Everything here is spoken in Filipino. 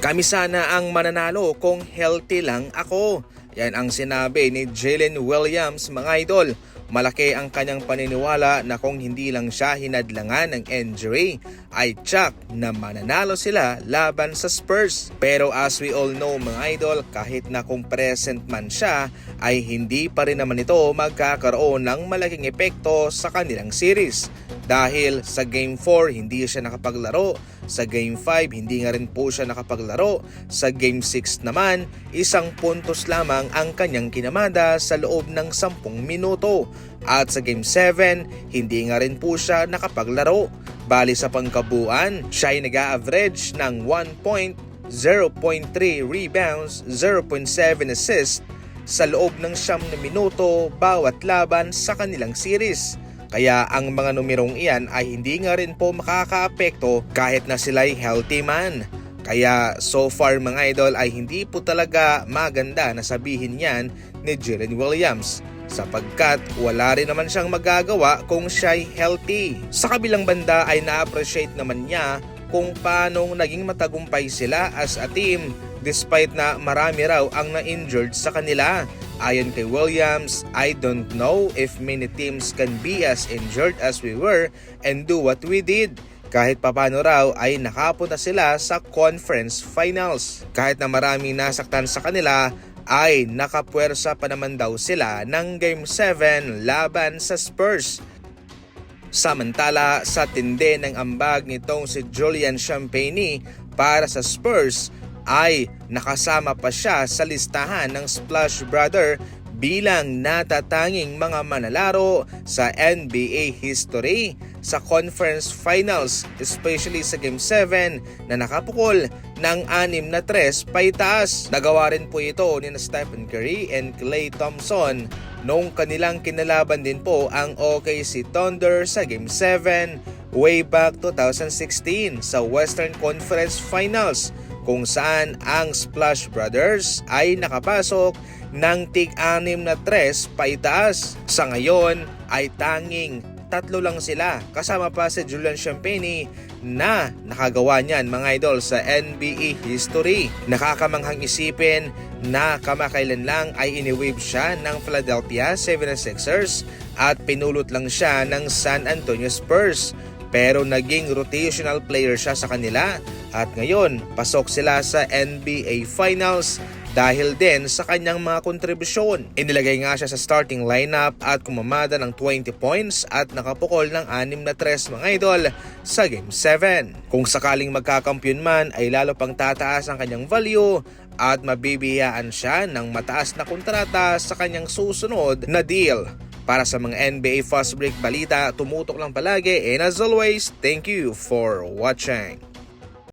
Kami sana ang mananalo kung healthy lang ako. Yan ang sinabi ni Jalen Williams, mga idol. Malaki ang kanyang paniniwala na kung hindi lang siya hinadlangan ng injury, ay tsak na mananalo sila laban sa Spurs. Pero as we all know, mga idol, kahit na kung present man siya, ay hindi pa rin naman ito magkakaroon ng malaking epekto sa kanilang series. Dahil sa Game 4 hindi siya nakapaglaro, sa Game 5 hindi nga rin po siya nakapaglaro, sa Game 6 naman 1 puntos lamang ang kanyang kinamada sa loob ng 10 minuto. At sa Game 7 hindi nga rin po siya nakapaglaro. Bali sa pangkabuuan, siya ay nag-a-average ng 1 point, 0.3 rebounds, 0.7 assists sa loob ng 9 minuto bawat laban sa kanilang series. Kaya ang mga numerong iyan ay hindi nga rin po makakaapekto kahit na sila'y healthy man. Kaya so far mga idol ay hindi po talaga maganda na sabihin yan ni Jalen Williams, sapagkat wala rin naman siyang magagawa kung siya'y healthy. Sa kabilang banda ay na-appreciate naman niya kung paano naging matagumpay sila as a team despite na marami raw ang na-injured sa kanila. Ayon kay Williams, I don't know if many teams can be as injured as we were and do what we did. Kahit papano raw ay nakapunta sila sa conference finals. Kahit na maraming nasaktan sa kanila, ay nakapuwersa pa naman daw sila ng Game 7 laban sa Spurs. Samantala, sa tindi ng ambag nitong si Julian Champagnie para sa Spurs, ay nakasama pa siya sa listahan ng Splash Brother bilang natatanging mga manlalaro sa NBA history sa conference finals, especially sa Game 7 na nakapukol ng 6 na 3 paitaas. Nagawa rin po ito ni Stephen Curry and Klay Thompson noong kanilang kinalaban din po ang OKC Thunder sa Game 7 way back 2016 sa Western Conference Finals, kung saan ang Splash Brothers ay nakapasok ng tig-6 na 3 paitaas. Sa ngayon ay tanging 3 lang sila, kasama pa si Julian Champagnie na nakagawa niyan mga idol sa NBA history. Nakakamanghang isipin na kamakailan lang ay iniwave siya ng Philadelphia 76ers at pinulot lang siya ng San Antonio Spurs. Pero naging rotational player siya sa kanila at ngayon pasok sila sa NBA Finals dahil din sa kanyang mga kontribusyon. Inilagay nga siya sa starting lineup at kumamada ng 20 points at nakapukol ng 6 na 3 mga idol sa Game 7. Kung sakaling magkakampyon man ay lalo pang tataas ang kanyang value at mabibiyaan siya ng mataas na kontrata sa kanyang susunod na deal. Para sa mga NBA Fast Break balita, tumutok lang palagi, and as always, thank you for watching.